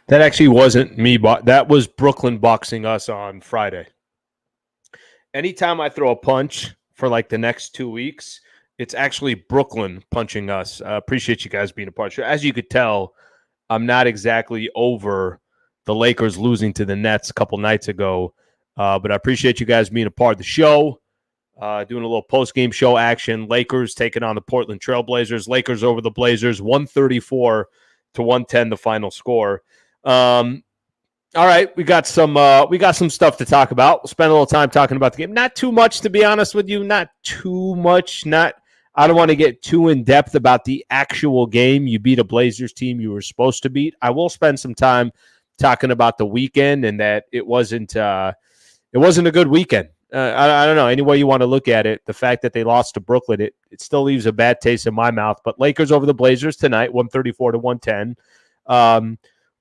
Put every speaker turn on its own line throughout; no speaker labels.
That actually wasn't me, but that was Brooklyn boxing us on Friday. Anytime I throw a punch for like the next 2 weeks, it's actually Brooklyn punching us. Appreciate you guys being a part. As you could tell, I'm not exactly over the Lakers losing to the Nets a couple nights ago, but I appreciate you guys being a part of the show. Doing a little post-game show action. Lakers taking on the Portland Trailblazers. Lakers over the Blazers, 134-110, the final score. All right, we got some stuff to talk about. We'll spend a little time talking about the game. Not too much, to be honest with you. Not too much. I don't want to get too in depth about the actual game. You beat a Blazers team you were supposed to beat. I will spend some time talking about the weekend and that it wasn't a good weekend. I don't know. Any way you want to look at it, the fact that they lost to Brooklyn, it still leaves a bad taste in my mouth. But Lakers over the Blazers tonight, 134-110.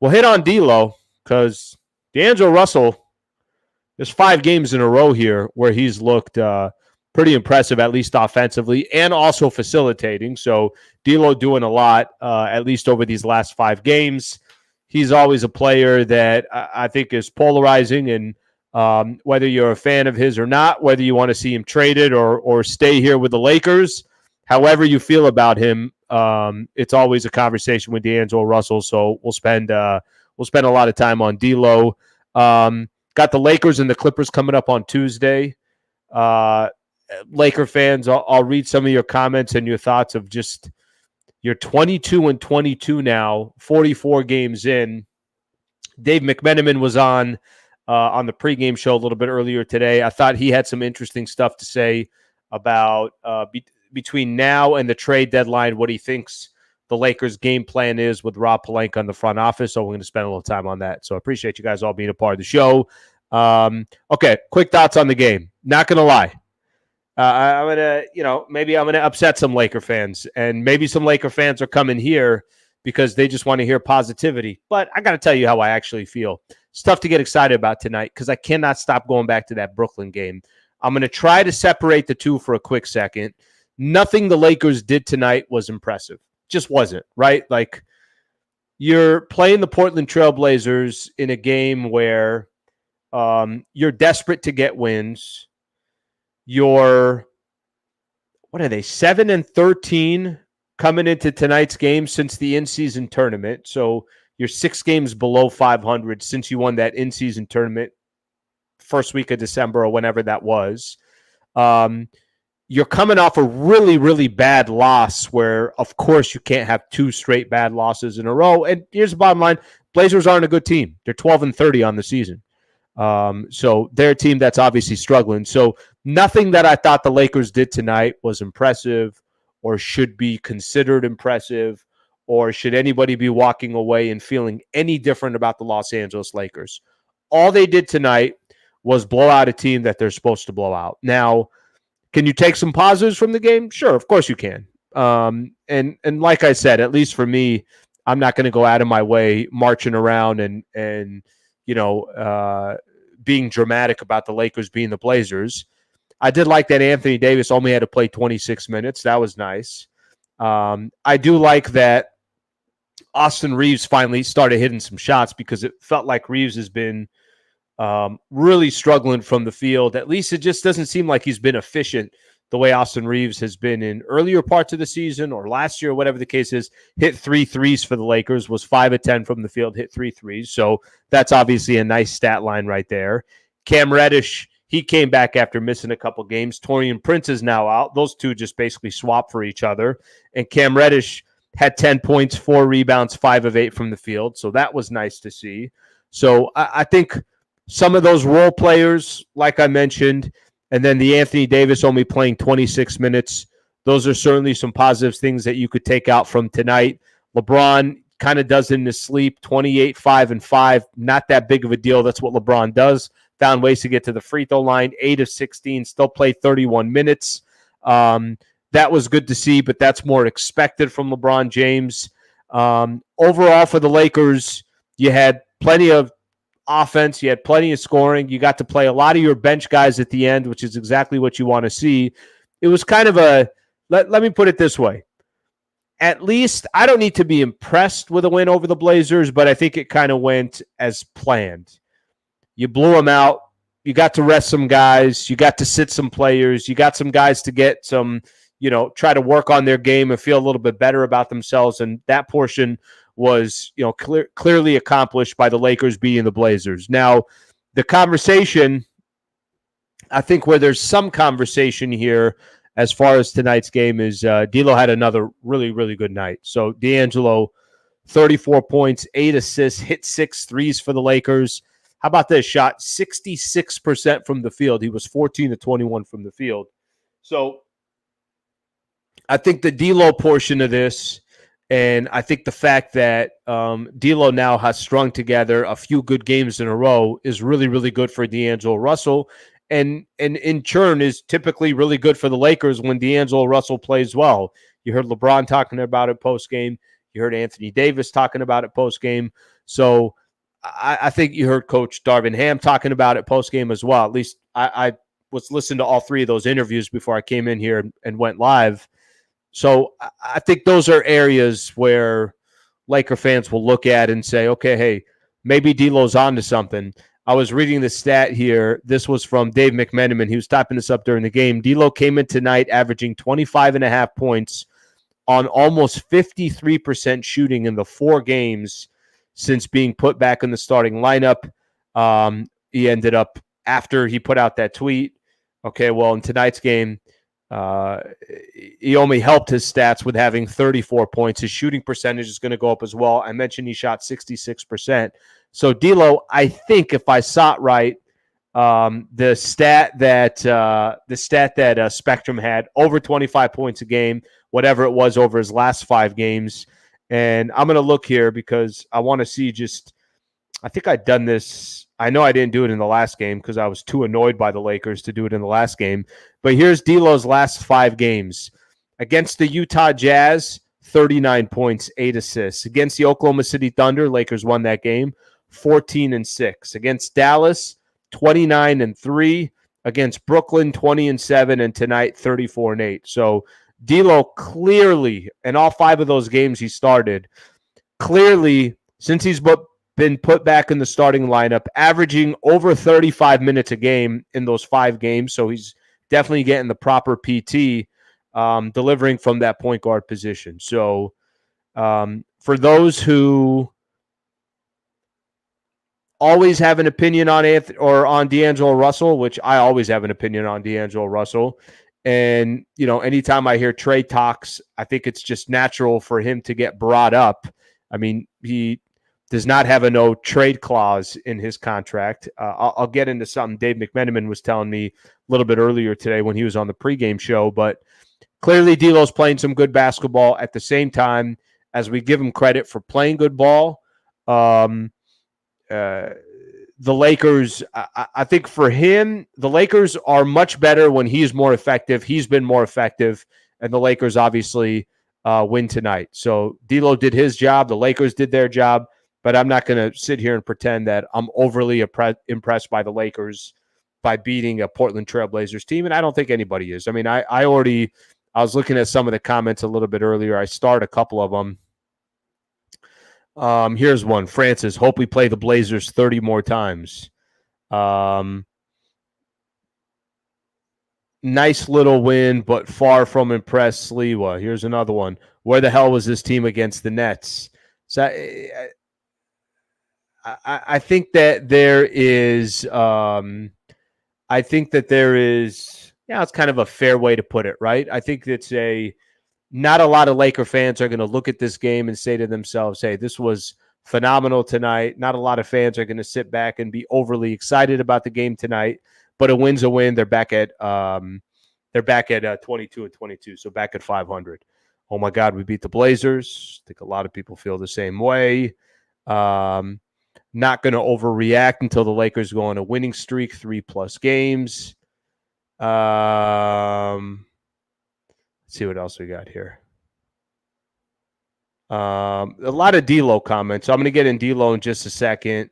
We'll hit on DLo because DLo Russell, there's 5 games in a row here where he's looked pretty impressive, at least offensively, and also facilitating. So DLo doing a lot, at least over these last 5 games. He's always a player that I think is polarizing, and whether you're a fan of his or not, whether you want to see him traded or stay here with the Lakers, however you feel about him, it's always a conversation with DLo Russell. So we'll spend a lot of time on DLo. Got the Lakers and the Clippers coming up on Tuesday. Laker fans, I'll read some of your comments and your thoughts of just you're 22-22 now, 44 games in. Dave McMenamin was on the pregame show a little bit earlier today. I thought he had some interesting stuff to say about between now and the trade deadline, what he thinks the Lakers' game plan is with Rob Pelinka in the front office. So we're going to spend a little time on that. So I appreciate you guys all being a part of the show. Okay, quick thoughts on the game. Not going to lie. I'm going to, maybe I'm going to upset some Laker fans, and maybe some Laker fans are coming here because they just want to hear positivity. But I got to tell you how I actually feel. It's tough to get excited about tonight because I cannot stop going back to that Brooklyn game. I'm going to try to separate the two for a quick second. Nothing the Lakers did tonight was impressive. Just wasn't, right? Like, you're playing the Portland Trailblazers in a game where you're desperate to get wins. You're, 7-13 coming into tonight's game since the in-season tournament. So you're 6 games below 500 since you won that in-season tournament first week of December or whenever that was. You're coming off a really, really bad loss where, of course, you can't have 2 straight bad losses in a row. And here's the bottom line. Blazers aren't a good team. They're 12-30 on the season. So they're a team that's obviously struggling. So nothing that I thought the Lakers did tonight was impressive or should be considered impressive, or should anybody be walking away and feeling any different about the Los Angeles Lakers. All they did tonight was blow out a team that they're supposed to blow out. Now, can you take some positives from the game? Sure, of course you can. And like I said, at least for me, I'm not going to go out of my way marching around and being dramatic about the Lakers being the Blazers. I did like that Anthony Davis only had to play 26 minutes. That was nice. I do like that Austin Reeves finally started hitting some shots because it felt like Reeves has been really struggling from the field. At least it just doesn't seem like he's been efficient the way Austin Reeves has been in earlier parts of the season or last year, whatever the case is. Hit 3 threes for the Lakers, was 5 of 10 from the field, hit 3 threes. So that's obviously a nice stat line right there. Cam Reddish, he came back after missing a couple games. Taurean Prince is now out. Those two just basically swap for each other. And Cam Reddish had 10 points, 4 rebounds, 5 of 8 from the field. So that was nice to see. So I think some of those role players, like I mentioned, and then the Anthony Davis only playing 26 minutes, those are certainly some positive things that you could take out from tonight. LeBron kind of does it in his sleep, 28, 5, and 5. Not that big of a deal. That's what LeBron does. Found ways to get to the free throw line, 8 of 16, still played 31 minutes. That was good to see, but that's more expected from LeBron James. Overall for the Lakers, you had plenty of offense. You had plenty of scoring. You got to play a lot of your bench guys at the end, which is exactly what you want to see. It was kind of let me put it this way. at least I don't need to be impressed with a win over the Blazers, but I think it kind of went as planned. You blew them out. You got to rest some guys. You got to sit some players. You got some guys to get some, try to work on their game and feel a little bit better about themselves. And that portion was, clearly accomplished by the Lakers beating the Blazers. Now, the conversation, I think where there's some conversation here as far as tonight's game is DLo had another really, really good night. So DAngelo, 34 points, 8 assists, hit 6 threes for the Lakers. How about this? Shot 66% from the field. He was 14 to 21 from the field. So I think the DLo portion of this, and I think the fact that DLo now has strung together a few good games in a row is really, really good for DLo Russell. And in turn is typically really good for the Lakers when DLo Russell plays well. You heard LeBron talking about it post-game. You heard Anthony Davis talking about it post-game. So I think you heard Coach Darin Ham talking about it post-game as well. At least I was listening to all 3 of those interviews before I came in here and went live. So I think those are areas where Laker fans will look at and say, okay, hey, maybe DLo's on to something. I was reading the stat here. This was from Dave McMenamin. He was typing this up during the game. DLo came in tonight averaging 25.5 points on almost 53% shooting in the 4 games since being put back in the starting lineup. He ended up, after he put out that tweet, okay, well, in tonight's game, he only helped his stats with having 34 points. His shooting percentage is going to go up as well. I mentioned he shot 66%. So DLo, I think if I saw it right, the stat that Spectrum had, over 25 points a game, whatever it was over his last 5 games. And I'm going to look here because I want to see I think I'd done this. I know I didn't do it in the last game because I was too annoyed by the Lakers to do it in the last game. But here's DLo's last 5 games. Against the Utah Jazz, 39 points, 8 assists. Against the Oklahoma City Thunder, Lakers won that game, 14-6. Against Dallas, 29-3. Against Brooklyn, 20-7. And tonight, 34-8. So DLo clearly, in all 5 of those games he started, clearly, since he's been put back in the starting lineup, averaging over 35 minutes a game in those 5 games. So he's definitely getting the proper PT, delivering from that point guard position. So for those who always have an opinion on DAngelo Russell, which I always have an opinion on DAngelo Russell, and anytime I hear trade talks, I think it's just natural for him to get brought up. I mean, he does not have a no trade clause in his contract. I'll get into something Dave McMenamin was telling me a little bit earlier today when he was on the pregame show, but clearly DLo's playing some good basketball at the same time as we give him credit for playing good ball. The Lakers, I think for him, the Lakers are much better when he's more effective. He's been more effective, and the Lakers obviously win tonight. So DLo did his job. The Lakers did their job. But I'm not going to sit here and pretend that I'm overly impressed by the Lakers by beating a Portland Trailblazers team, and I don't think anybody is. I mean, I was looking at some of the comments a little bit earlier. I starred a couple of them. Here's one. Francis, hope we play the Blazers 30 more times. Nice little win, but far from impressed. Sliwa. Here's another one. Where the hell was this team against the Nets? So I think that there is, it's kind of a fair way to put it, right? I think it's not a lot of Laker fans are going to look at this game and say to themselves, hey, this was phenomenal tonight. Not a lot of fans are going to sit back and be overly excited about the game tonight, but a win's a win. They're back at 22-22, so back at 500. Oh my God, we beat the Blazers. I think a lot of people feel the same way. Not going to overreact until the Lakers go on a winning streak, 3+ games. Let's see what else we got here. A lot of DLo comments. So I'm going to get in DLo in just a second.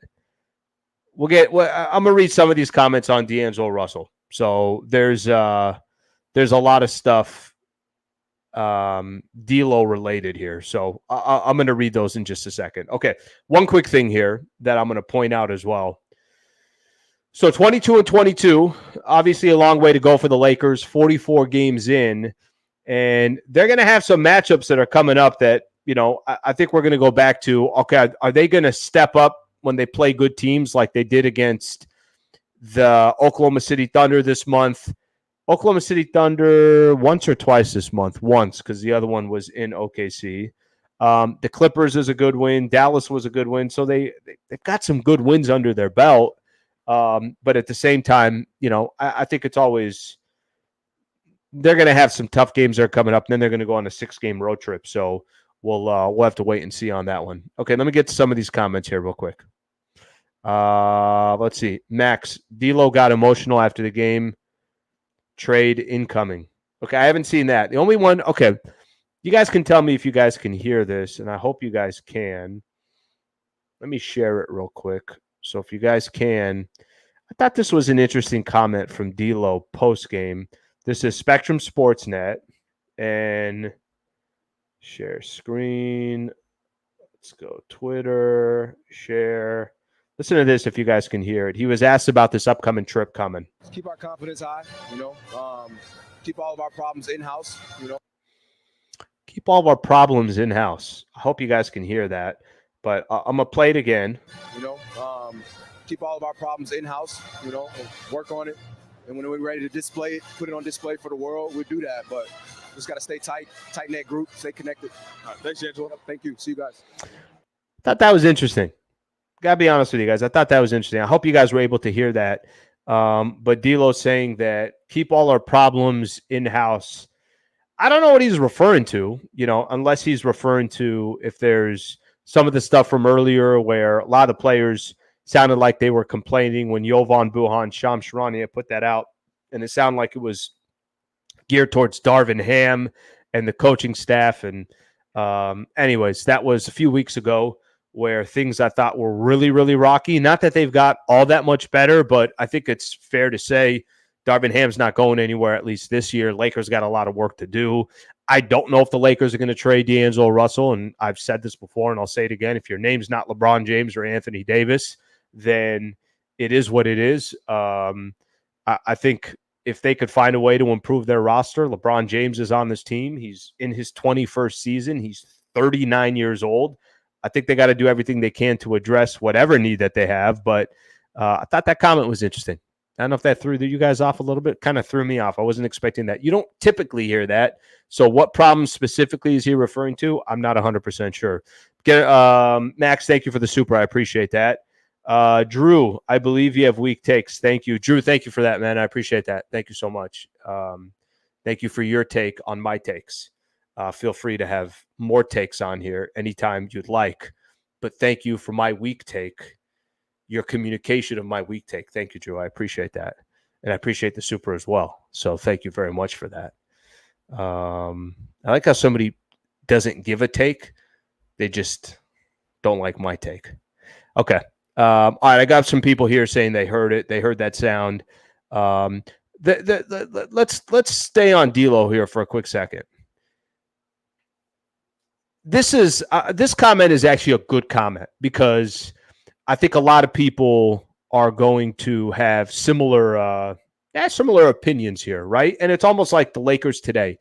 I'm going to read some of these comments on DAngelo Russell. So there's a lot of stuff DLo related here. So I'm going to read those in just a second. Okay. One quick thing here that I'm going to point out as well. So 22-22, obviously a long way to go for the Lakers, 44 games in. And they're going to have some matchups that are coming up that, I think we're going to go back to, okay, are they going to step up when they play good teams like they did against the Oklahoma City Thunder this month? Oklahoma City Thunder once or twice this month? Once, because the other one was in OKC. The Clippers is a good win. Dallas was a good win. So they've got some good wins under their belt. But at the same time, I think it's always they're going to have some tough games that are coming up. And then they're going to go on a 6-game road trip. So we'll have to wait and see on that one. Okay, let me get to some of these comments here real quick. Let's see. Max, DLo got emotional after the game. Trade incoming. Okay, I haven't seen that. The only one, okay, you guys can tell me if you guys can hear this, and I hope you guys can. Let me share it real quick. So if you guys can, I thought this was an interesting comment from DLo Post Game. This is Spectrum Sportsnet, and share screen. Let's go Twitter, share. Listen to this if you guys can hear it. He was asked about this upcoming trip coming.
Keep our confidence high, keep all of our problems in-house,
Keep all of our problems in-house. I hope you guys can hear that, but I'm going to play it again.
Keep all of our problems in-house, work on it. And when we're ready to display it, put it on display for the world, we'll do that. But just got to stay tight-knit group, stay connected. All right, thanks, Angelo. Thank you. See you guys.
Thought that was interesting. Got to be honest with you guys. I thought that was interesting. I hope you guys were able to hear that. But DLo saying that keep all our problems in-house. I don't know what he's referring to, unless he's referring to if there's some of the stuff from earlier where a lot of players sounded like they were complaining when Jovan Buhan, Shams Charania put that out, and it sounded like it was geared towards Darin Ham and the coaching staff. And anyways, that was a few weeks ago where things I thought were really, really rocky. Not that they've got all that much better, but I think it's fair to say Darin Ham's not going anywhere, at least this year. Lakers got a lot of work to do. I don't know if the Lakers are going to trade DAngelo Russell, and I've said this before, and I'll say it again. If your name's not LeBron James or Anthony Davis, then it is what it is. I think if they could find a way to improve their roster, LeBron James is on this team. He's in his 21st season. He's 39 years old. I think they got to do everything they can to address whatever need that they have. But I thought that comment was interesting. I don't know if that threw you guys off a little bit. Kind of threw me off. I wasn't expecting that. You don't typically hear that. So what problem specifically is he referring to? I'm not 100% sure. Max, thank you for the super. I appreciate that. Drew, I believe you have weak takes. Thank you. Drew, thank you for that, man. I appreciate that. Thank you so much. Thank you for your take on my takes. Feel free to have more takes on here anytime you'd like. But thank you for my weak take, your communication of my weak take. Thank you, Drew. I appreciate that. And I appreciate the super as well. So thank you very much for that. I like how somebody doesn't give a take. They just don't like my take. Okay. All right. I got some people here saying they heard it. They heard that sound. Let's stay on DLo here for a quick second. This comment is actually a good comment because I think a lot of people are going to have similar opinions here, right? And it's almost like the Lakers today.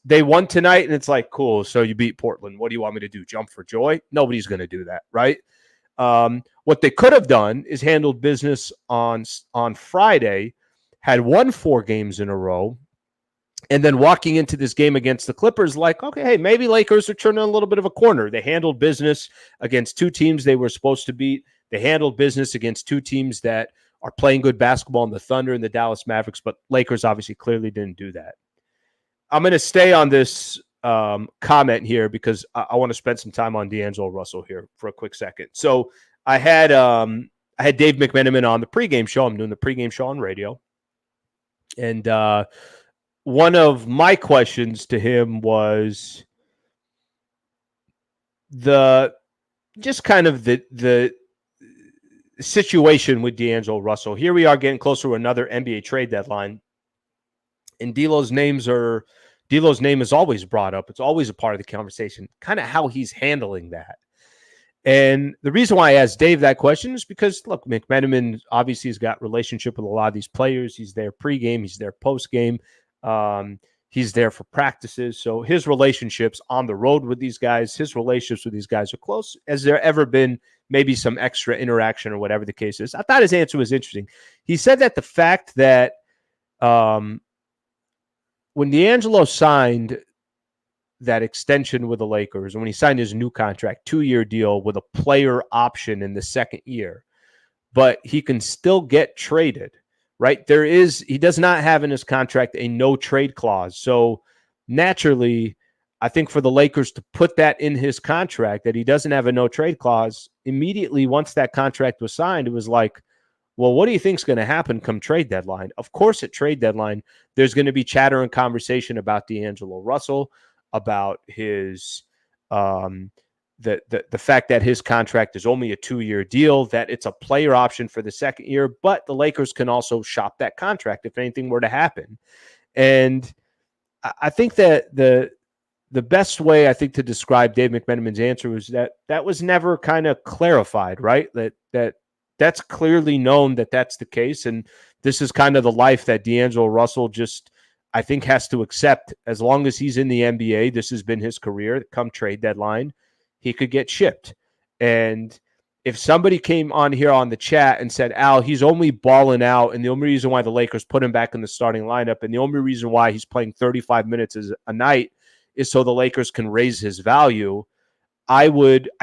They won tonight, and it's like, cool, so you beat Portland. What do you want me to do? Jump for joy? Nobody's going to do that, right? What they could have done is handled business on Friday, had won 4 games in a row, and then walking into this game against the Clippers, like, okay, hey, maybe Lakers are turning a little bit of a corner. They handled business against 2 teams they were supposed to beat. They handled business against 2 teams that are playing good basketball in the Thunder and the Dallas Mavericks, but Lakers obviously clearly didn't do that. I'm going to stay on this comment here because I want to spend some time on DAngelo Russell here for a quick second. So I had Dave McMenamin on the pregame show. I'm doing the pregame show on radio. And one of my questions to him was the situation with DAngelo Russell. Here we are getting closer to another NBA trade deadline, and DLo's names are DLo's name is always brought up. It's always a part of the conversation, kind of how he's handling that. And the reason why I asked Dave that question is because, look, McMenamin obviously has got relationship with a lot of these players. He's there pregame. He's there postgame. He's there for practices. So his relationships on the road with these guys, his relationships with these guys are close. Has there ever been maybe some extra interaction or whatever the case is? I thought his answer was interesting. He said that the fact that when DAngelo signed that extension with the Lakers, and when he signed his new contract, 2-year deal with a player option in the second year, but he can still get traded, right? He does not have in his contract a no trade clause. So naturally, I think for the Lakers to put that in his contract, that he doesn't have a no trade clause, immediately once that contract was signed, it was like, well, what do you think is going to happen come trade deadline? Of course, at trade deadline, there's going to be chatter and conversation about DAngelo Russell, about his the fact that his contract is only a 2-year deal, that it's a player option for the second year, but the Lakers can also shop that contract if anything were to happen. And I think that the best way, I think, to describe Dave McMenamin's answer was that was never kind of clarified, right? That's clearly known that that's the case, and this is kind of the life that DAngelo Russell just, I think, has to accept. As long as he's in the NBA, this has been his career. Come trade deadline, he could get shipped. And if somebody came on here on the chat and said, Al, he's only balling out, and the only reason why the Lakers put him back in the starting lineup, and the only reason why he's playing 35 minutes a night is so the Lakers can raise his value, I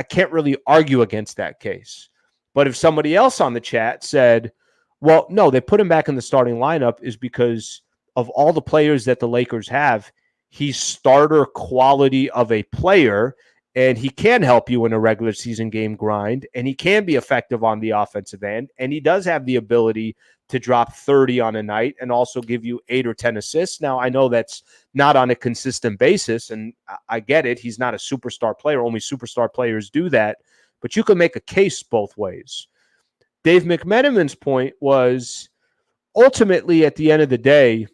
can't really argue against that case. But if somebody else on the chat said, well, no, they put him back in the starting lineup is because of all the players that the Lakers have, he's starter quality of a player, and he can help you in a regular season game grind, and he can be effective on the offensive end, and he does have the ability to drop 30 on a night and also give you 8 or 10 assists. Now, I know that's not on a consistent basis, and I get it. He's not a superstar player. Only superstar players do that, but you can make a case both ways. Dave McMenamin's point was, ultimately, at the end of the day,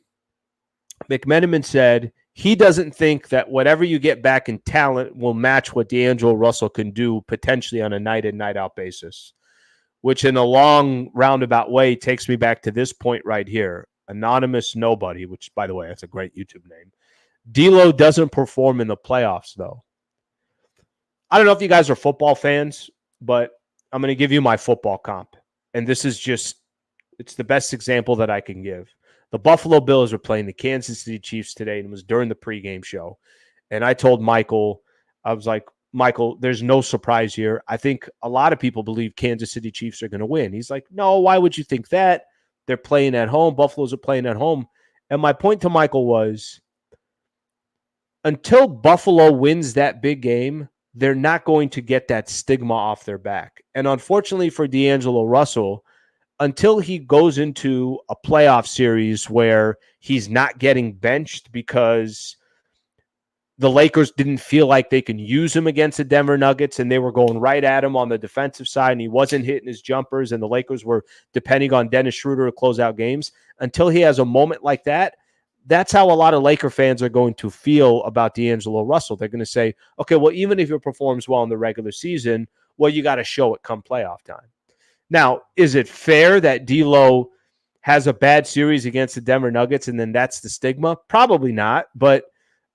McMenamin said he doesn't think that whatever you get back in talent will match what DAngelo Russell can do potentially on a night in, night out basis, which in a long roundabout way takes me back to this point right here. Anonymous Nobody, which, by the way, that's a great YouTube name. DLo doesn't perform in the playoffs, though. I don't know if you guys are football fans, but I'm going to give you my football comp. And this is just, it's the best example that I can give. The Buffalo Bills were playing the Kansas City Chiefs today, and it was during the pregame show. And I told Michael, I was like, Michael, there's no surprise here. I think a lot of people believe Kansas City Chiefs are going to win. He's like, no, why would you think that? They're playing at home. Buffalo's are playing at home. And my point to Michael was, until Buffalo wins that big game, they're not going to get that stigma off their back. And unfortunately for DAngelo Russell, until he goes into a playoff series where he's not getting benched because the Lakers didn't feel like they can use him against the Denver Nuggets, and they were going right at him on the defensive side, and he wasn't hitting his jumpers, and the Lakers were depending on Dennis Schroeder to close out games. Until he has a moment like that, that's how a lot of Laker fans are going to feel about DAngelo Russell. They're going to say, okay, well, even if he performs well in the regular season, well, you got to show it come playoff time. Now, is it fair that DLo has a bad series against the Denver Nuggets and then that's the stigma? Probably not, but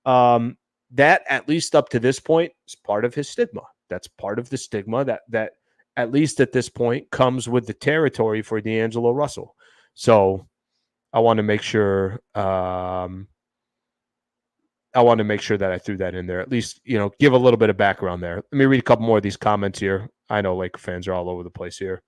that, at least up to this point, is part of his stigma. That's part of the stigma that at least at this point comes with the territory for DAngelo Russell. So I want to make sure that I threw that in there. At least, give a little bit of background there. Let me read a couple more of these comments here. I know Laker fans are all over the place here.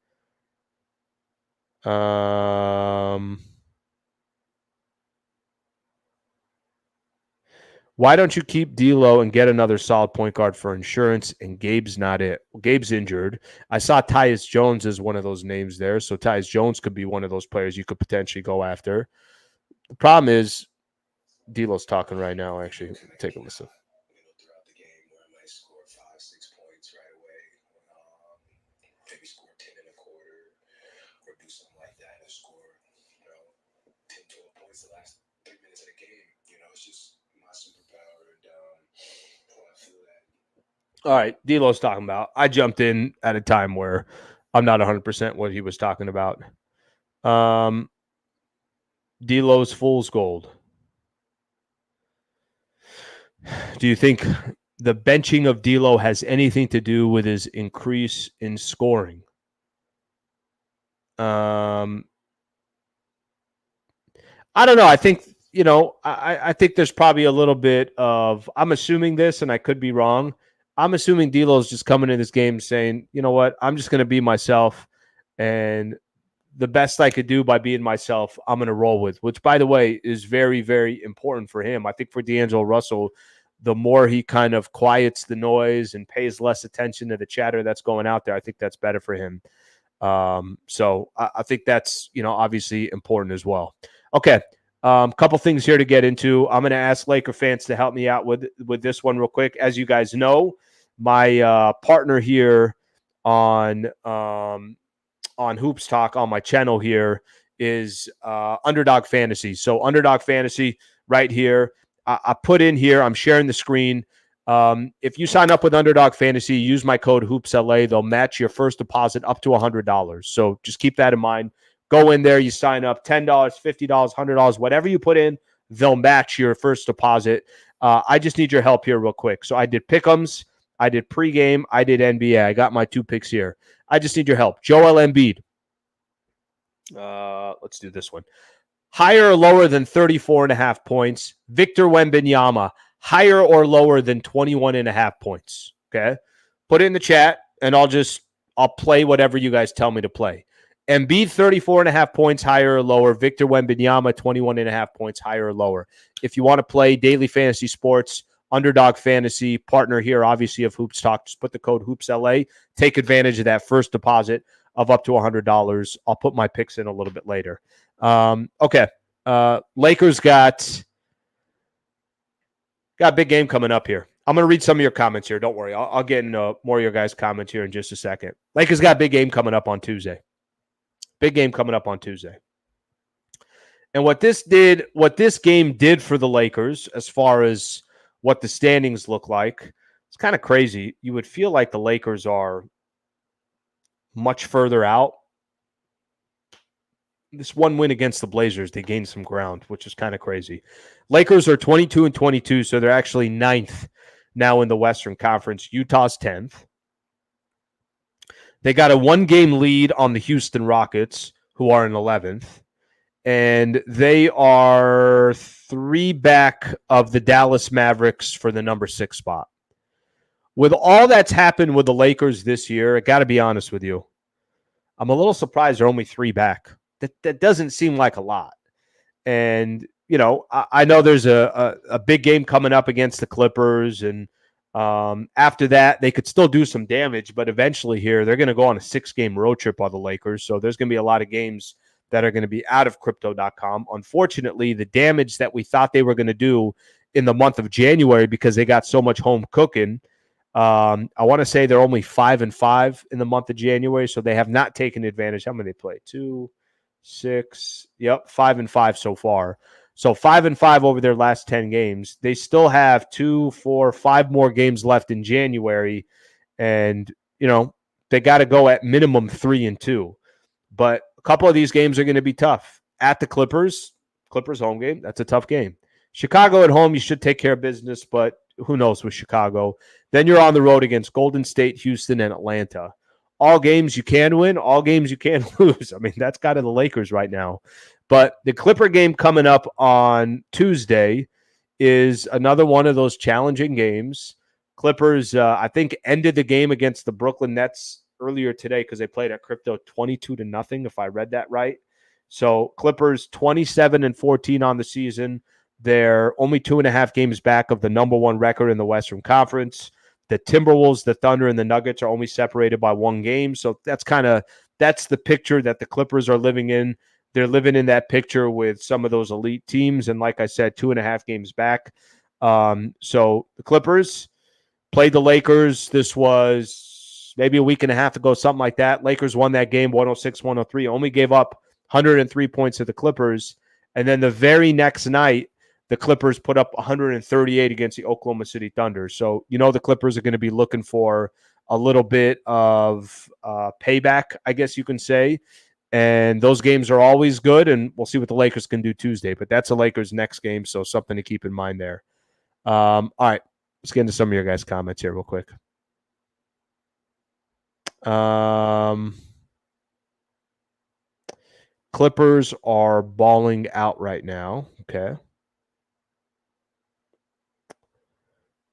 Why don't you keep DLo and get another solid point guard for insurance? And Gabe's not it. Well, Gabe's injured. I saw Tyus Jones as one of those names there. So Tyus Jones could be one of those players you could potentially go after. The problem is DLo's talking right now, actually. Take a listen.
Throughout the game where I might score 5-6 points right away. Maybe score 10 in a quarter or do something like that and score, 10, 12 points the last 3 minutes of the game. It's just my
All right, DLo's talking about. I jumped in at a time where I'm not 100% what he was talking about. DLo's fool's gold. Do you think the benching of DLo has anything to do with his increase in scoring? I don't know. I think, I think there's probably a little bit of, I'm assuming this, and I could be wrong. I'm assuming DLo's just coming in this game saying, you know what, I'm just going to be myself. And the best I could do by being myself, I'm going to roll with, which, by the way, is very, very important for him. I think for DeAngelo Russell, the more he kind of quiets the noise and pays less attention to the chatter that's going out there, I think that's better for him. So I think that's, obviously important as well. Okay. Couple things here to get into. I'm going to ask Laker fans to help me out with this one real quick. As you guys know, my partner here on Hoops Talk on my channel here is Underdog Fantasy. So Underdog Fantasy right here. I put in here, I'm sharing the screen. If you sign up with Underdog Fantasy, use my code HoopsLA. They'll match your first deposit up to $100. So just keep that in mind. Go in there, you sign up, $10, $50, $100, whatever you put in, they'll match your first deposit. I just need your help here real quick. So I did pick'ems, I did pregame, I did NBA. I got my 2 picks here. I just need your help. Joel Embiid. Let's do this one. Higher or lower than 34.5 points. Victor Wembanyama, higher or lower than 21.5 points. Okay. Put it in the chat and I'll play whatever you guys tell me to play. Embiid, 34.5 points, higher or lower. Victor Wembanyama, 21.5 points, higher or lower. If you want to play daily fantasy sports, Underdog Fantasy, partner here, obviously, of Hoops Talk, just put the code HoopsLA. Take advantage of that first deposit of up to $100. I'll put my picks in a little bit later. Okay. Lakers got a big game coming up here. I'm going to read some of your comments here. Don't worry. I'll get into more of your guys' comments here in just a second. Lakers got a big game coming up on Tuesday. Big game coming up on Tuesday. And what this game did for the Lakers, as far as what the standings look like, it's kind of crazy. You would feel like the Lakers are much further out. This one win against the Blazers, they gained some ground, which is kind of crazy. Lakers are 22-22, so they're actually 9th now in the Western Conference. Utah's 10th. They got a 1-game lead on the Houston Rockets, who are in 11th. And they are 3 back of the Dallas Mavericks for the number 6 spot. With all that's happened with the Lakers this year, I got to be honest with you, I'm a little surprised they're only 3 back. That doesn't seem like a lot. And, I know there's a big game coming up against the Clippers, and after that, they could still do some damage, but eventually here, they're going to go on a 6-game road trip on the Lakers, so there's going to be a lot of games that are going to be out of Crypto.com. Unfortunately, the damage that we thought they were going to do in the month of January, because they got so much home cooking, I want to say they're only 5-5 in the month of January, so they have not taken advantage. How many they play? 2, 6, 5-5 so far. So 5-5 over their last 10 games. They still have 2, 4, 5 more games left in January, and they got to go at minimum 3-2. But a couple of these games are going to be tough. At the Clippers home game, that's a tough game. Chicago at home, you should take care of business, but who knows with Chicago. Then you're on the road against Golden State, Houston, and Atlanta. All games you can win, all games you can lose. I mean, that's kind of the Lakers right now. But the Clipper game coming up on Tuesday is another one of those challenging games. Clippers, I think, ended the game against the Brooklyn Nets earlier today because they played at Crypto 22-0, if I read that right. So Clippers 27-14 on the season. They're only 2.5 games back of the number 1 record in the Western Conference. The Timberwolves, the Thunder, and the Nuggets are only separated by 1 game. So that's the picture that the Clippers are living in. They're living in that picture with some of those elite teams. And like I said, 2.5 games back. So the Clippers played the Lakers. This was maybe a week and a half ago, something like that. Lakers won that game 106-103, only gave up 103 points to the Clippers. And then the very next night, the Clippers put up 138 against the Oklahoma City Thunder. So, the Clippers are going to be looking for a little bit of payback, I guess you can say. And those games are always good, and we'll see what the Lakers can do Tuesday. But that's the Lakers' next game, so something to keep in mind there. All right, let's get into some of your guys' comments here real quick. Clippers are balling out right now. Okay.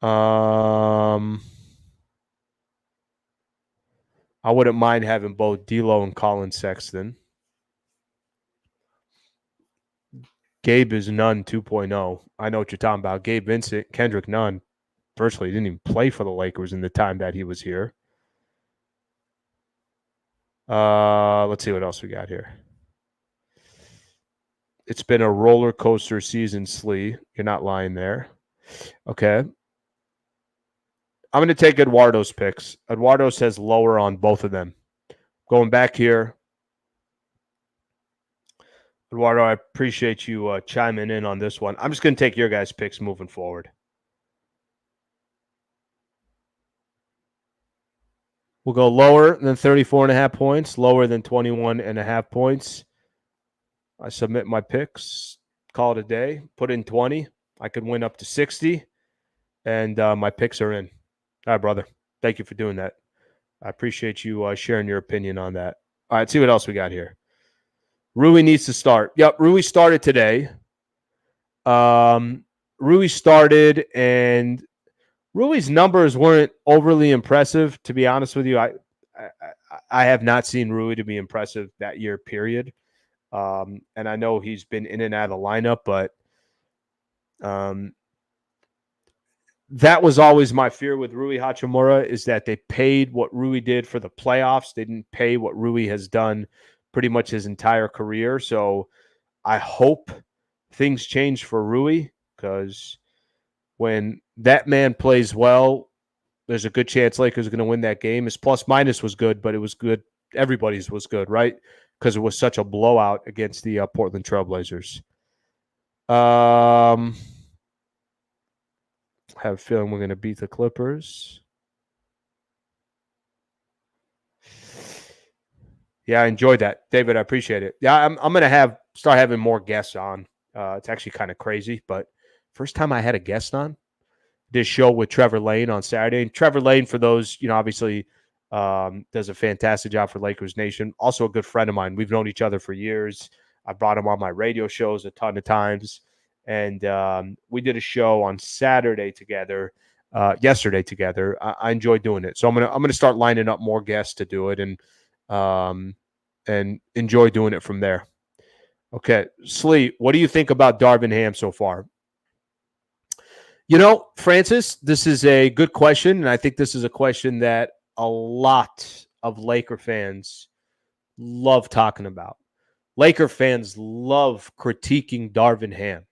I wouldn't mind having both DLo and Colin Sexton. Gabe is Nunn 2.0. I know what you're talking about. Gabe Vincent, Kendrick Nunn, virtually didn't even play for the Lakers in the time that he was here. Let's see what else we got here. It's been a roller coaster season, Slee. You're not lying there. Okay. I'm going to take Eduardo's picks. Eduardo says lower on both of them. Going back here. Eduardo, I appreciate you chiming in on this one. I'm just going to take your guys' picks moving forward. We'll go lower than 34.5 points, lower than 21.5 points. I submit my picks, call it a day, put in 20. I could win up to 60, and my picks are in. All right, brother. Thank you for doing that. I appreciate you sharing your opinion on that. All right, see what else we got here. Rui needs to start. Yep, Rui started today. Rui started, and Rui's numbers weren't overly impressive, to be honest with you. I have not seen Rui to be impressive that year, period. And I know he's been in and out of the lineup, but that was always my fear with Rui Hachimura, is that they paid what Rui did for the playoffs. They didn't pay what Rui has done pretty much his entire career. So I hope things change for Rui, because when that man plays well, there's a good chance Lakers are going to win that game. His plus-minus was good, but it was good. Everybody's was good, right? Because it was such a blowout against the Portland Trailblazers. I have a feeling we're going to beat the Clippers. Yeah, I enjoyed that, David. I appreciate it. Yeah, I'm going to start having more guests on. It's actually kind of crazy, but first time I had a guest on this show with Trevor Lane on Saturday. And Trevor Lane, for those, obviously does a fantastic job for Lakers Nation. Also a good friend of mine. We've known each other for years. I brought him on my radio shows a ton of times. And we did a show on Saturday together, yesterday together. I enjoyed doing it. So I'm gonna start lining up more guests to do it, and enjoy doing it from there. Okay, Slee, what do you think about Darin Ham so far? Francis, this is a good question, and I think this is a question that a lot of Laker fans love talking about. Laker fans love critiquing Darin Ham.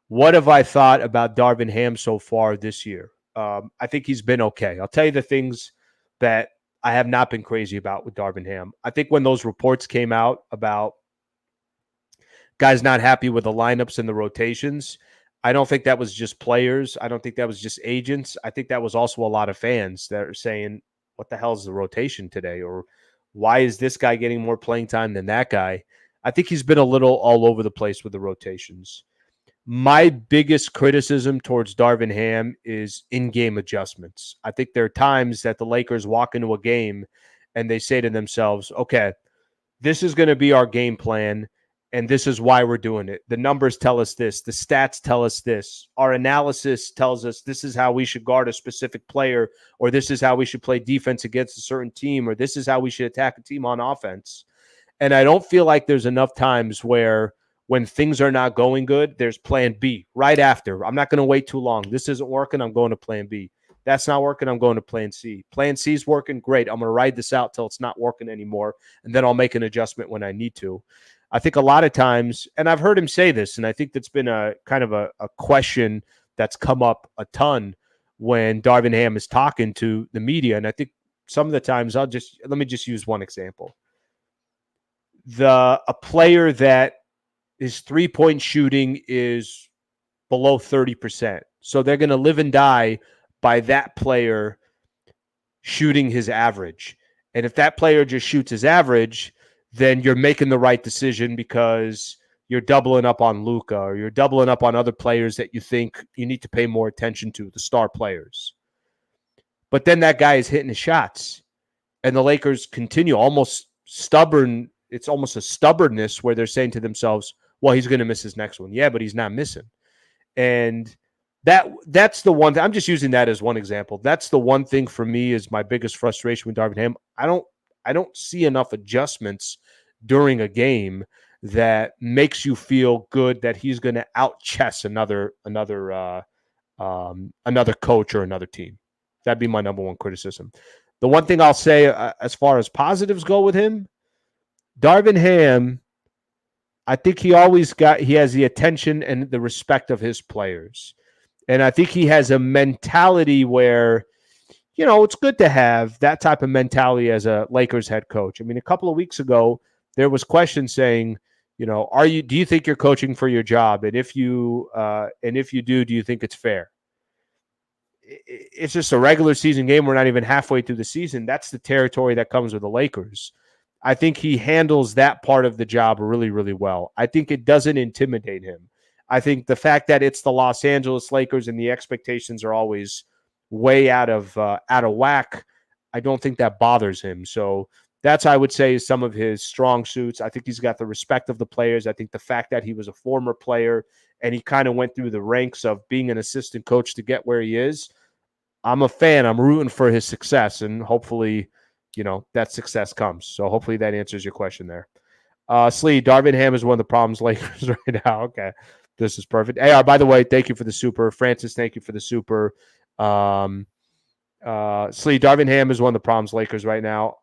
What have I thought about Darin Ham so far this year? I think he's been okay. I'll tell you the things that I have not been crazy about with Darin Ham. I think when those reports came out about guys not happy with the lineups and the rotations, I don't think that was just players. I don't think that was just agents. I think that was also a lot of fans that are saying, what the hell is the rotation today? Or why is this guy getting more playing time than that guy? I think he's been a little all over the place with the rotations. My biggest criticism towards Darin Ham is in-game adjustments. I think there are times that the Lakers walk into a game and they say to themselves, okay, this is going to be our game plan, and this is why we're doing it. The numbers tell us this. The stats tell us this. Our analysis tells us this is how we should guard a specific player, or this is how we should play defense against a certain team, or this is how we should attack a team on offense. And I don't feel like there's enough times where when things are not going good, there's plan B right after. I'm not going to wait too long. This isn't working. I'm going to plan B. That's not working. I'm going to plan C. Plan C is working. Great. I'm going to ride this out till it's not working anymore, and then I'll make an adjustment when I need to. I think a lot of times, and I've heard him say this, and I think that's been a kind of a question that's come up a ton when Darin Ham is talking to the media. And I think some of the times let me just use one example. A player that his 3-point shooting is below 30%. So they're going to live and die by that player shooting his average. And if that player just shoots his average, then you're making the right decision because you're doubling up on Luka or you're doubling up on other players that you think you need to pay more attention to, the star players. But then that guy is hitting his shots. And the Lakers continue almost stubborn. It's almost a stubbornness where they're saying to themselves, well, he's going to miss his next one. Yeah, but he's not missing. And that's the one thing. I'm just using that as one example. That's the one thing for me is my biggest frustration with Darin Ham. I don't see enough adjustments during a game that makes you feel good that he's going to out-chess another coach or another team. That'd be my number one criticism. The one thing I'll say as far as positives go with him, Darin Ham, I think he has the attention and the respect of his players. And I think he has a mentality where, it's good to have that type of mentality as a Lakers head coach. I mean, a couple of weeks ago, there was questions saying, do you think you're coaching for your job? And if you do you think it's fair? It's just a regular season game. We're not even halfway through the season. That's the territory that comes with the Lakers. I think he handles that part of the job really, really well. I think it doesn't intimidate him. I think the fact that it's the Los Angeles Lakers and the expectations are always way out of whack, I don't think that bothers him. So that's, I would say, is some of his strong suits. I think he's got the respect of the players. I think the fact that he was a former player and he kind of went through the ranks of being an assistant coach to get where he is, I'm a fan. I'm rooting for his success, and hopefully, that success comes. So hopefully that answers your question there. Slee, Darin Ham is one of the problems Lakers right now. Okay. This is perfect. AR, by the way, thank you for the super. Francis, thank you for the super. Slee, Darin Ham is one of the problems Lakers right now.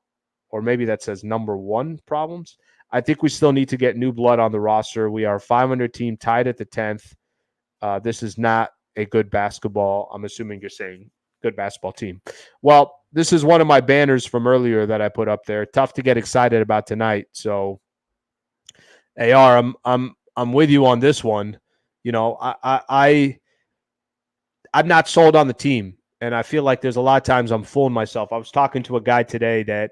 Or maybe that says number one problems. I think we still need to get new blood on the roster. We are a 500 team tied at the 10th. This is not a good basketball. I'm assuming you're saying good basketball team. Well, this is one of my banners from earlier that I put up there. Tough to get excited about tonight. So, AR, I'm with you on this one. I'm not sold on the team, and I feel like there's a lot of times I'm fooling myself. I was talking to a guy today that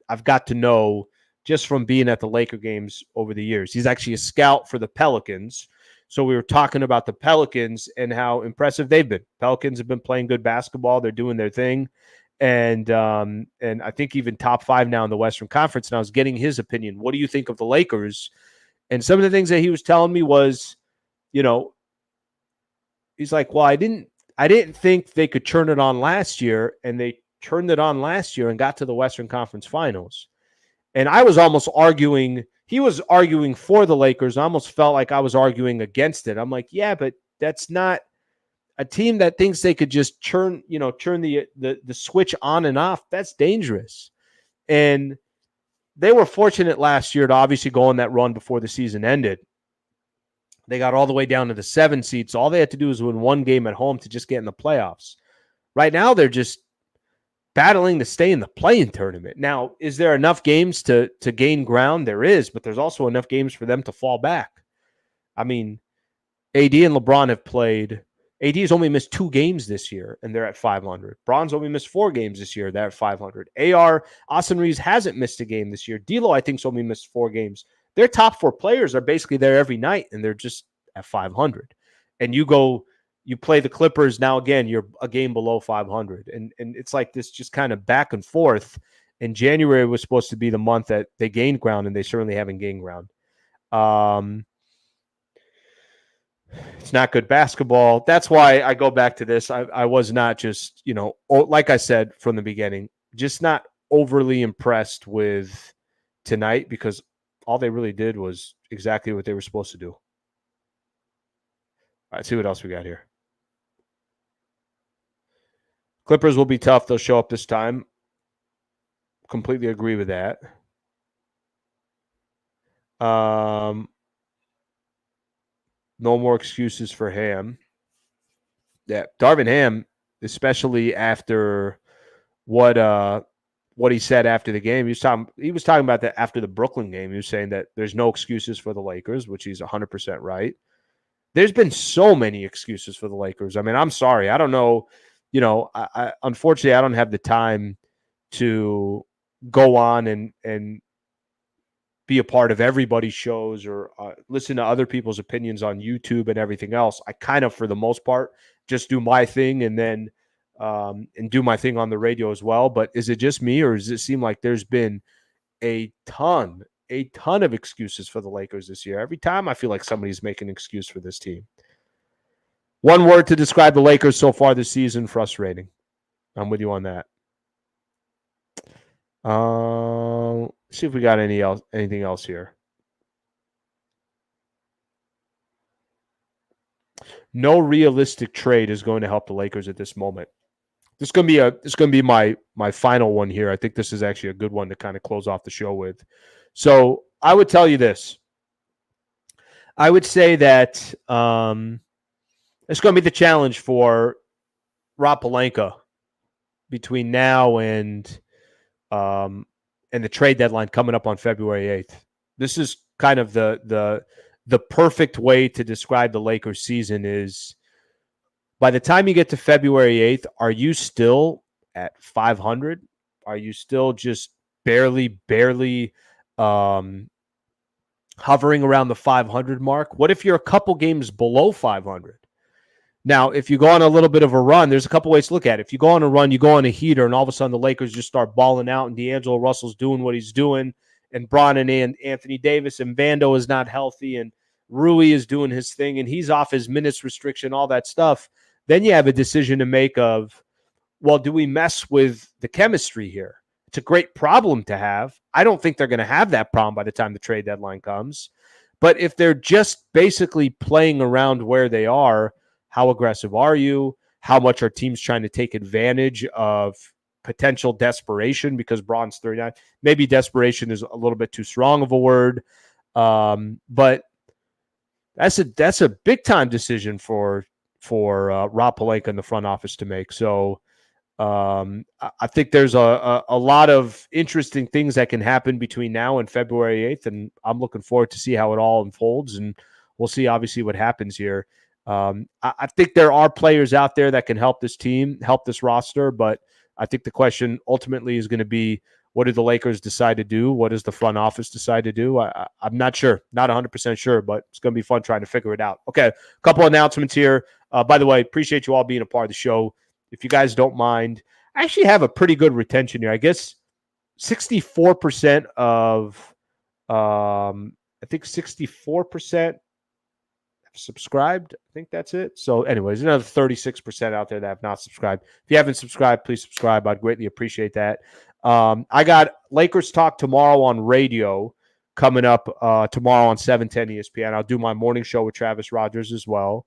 I've got to know just from being at the Laker games over the years. He's actually a scout for the Pelicans. So we were talking about the Pelicans and how impressive they've been. Pelicans have been playing good basketball. They're doing their thing. And I think even top 5 now in the Western Conference. And I was getting his opinion. What do you think of the Lakers? And some of the things that he was telling me was, he's like, well, I didn't think they could turn it on last year, and they turned it on last year and got to the Western Conference Finals. And I was almost arguing, he was arguing for the Lakers. I almost felt like I was arguing against it. I'm like, yeah, but that's not a team that thinks they could just turn the switch on and off. That's dangerous. And they were fortunate last year to obviously go on that run before the season ended. They got all the way down to the 7 seed. So all they had to do was win one game at home to just get in the playoffs. Right now, they're just battling to stay in the play-in tournament. Now, is there enough games to gain ground? There is, but there's also enough games for them to fall back. I mean, AD and LeBron have played. AD has only missed 2 games this year, and they're at 500. Bron's only missed 4 games this year. They're at 500. Austin Reeves hasn't missed a game this year. DLo, I think, has only missed 4 games. Their top 4 players are basically there every night, and they're just at 500. And you play the Clippers. Now, again, you're a game below 500. And it's like this just kind of back and forth. And January was supposed to be the month that they gained ground, and they certainly haven't gained ground. It's not good basketball. That's why I go back to this. I was not just, like I said from the beginning, just not overly impressed with tonight because all they really did was exactly what they were supposed to do. All right, see what else we got here. Clippers will be tough. They'll show up this time. Completely agree with that. No more excuses for Ham. Yeah, Darin Ham, especially after what he said after the game. He was talking about that after the Brooklyn game. He was saying that there's no excuses for the Lakers, which he's 100% right. There's been so many excuses for the Lakers. I mean, I'm sorry. I don't know. I unfortunately I don't have the time to go on and be a part of everybody's shows or listen to other people's opinions on YouTube and everything else. I kind of, for the most part, just do my thing and then and do my thing on the radio as well. But is it just me, or does it seem like there's been a ton of excuses for the Lakers this year? Every time I feel like somebody's making an excuse for this team. One word to describe the Lakers so far this season: frustrating. I'm with you on that. See if we got anything else here. No realistic trade is going to help the Lakers at this moment. This is going to be my final one here. I think this is actually a good one to kind of close off the show with. So I would tell you this. I would say that it's going to be the challenge for Rob Pelinka between now and the trade deadline coming up on February 8th. This is kind of the perfect way to describe the Lakers season is by the time you get to February 8th, are you still at 500? Are you still just barely hovering around the 500 mark? What if you're a couple games below 500? Now, if you go on a little bit of a run, there's a couple ways to look at it. If you go on a run, you go on a heater, and all of a sudden the Lakers just start balling out, and DAngelo Russell's doing what he's doing, and Bron and Anthony Davis, and Vando is not healthy, and Rui is doing his thing, and he's off his minutes restriction, all that stuff. Then you have a decision to make of, well, do we mess with the chemistry here? It's a great problem to have. I don't think they're going to have that problem by the time the trade deadline comes. But if they're just basically playing around where they are, how aggressive are you? How much are teams trying to take advantage of potential desperation because Bron's 39? Maybe desperation is a little bit too strong of a word. But that's a big time decision for Rob Pelinka in the front office to make. So I think there's a lot of interesting things that can happen between now and February 8th, and I'm looking forward to see how it all unfolds, and we'll see obviously what happens here. I think there are players out there that can help this team, help this roster, but I think the question ultimately is going to be, what do the Lakers decide to do? What does the front office decide to do? I'm not sure, not 100% sure, but it's going to be fun trying to figure it out. Okay, a couple announcements here. By the way, appreciate you all being a part of the show. If you guys don't mind, I actually have a pretty good retention here. I guess 64% of, I think 64% subscribed. I think that's it. So anyways, another 36% out there that have not subscribed. If you haven't subscribed, please subscribe. I'd greatly appreciate that. I got Lakers Talk tomorrow on radio coming up tomorrow on 710 ESPN. I'll do my morning show with Travis Rogers as well.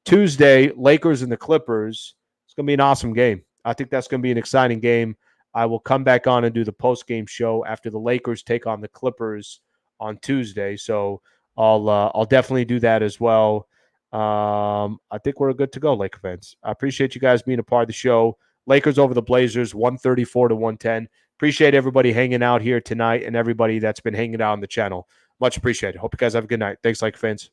Tuesday, Lakers and the Clippers. It's going to be an awesome game. I think that's going to be an exciting game. I will come back on and do the post-game show after the Lakers take on the Clippers on Tuesday. So I'll definitely do that as well. I think we're good to go, Laker fans. I appreciate you guys being a part of the show. Lakers over the Blazers, 134-110. Appreciate everybody hanging out here tonight and everybody that's been hanging out on the channel. Much appreciated. Hope you guys have a good night. Thanks, Laker fans.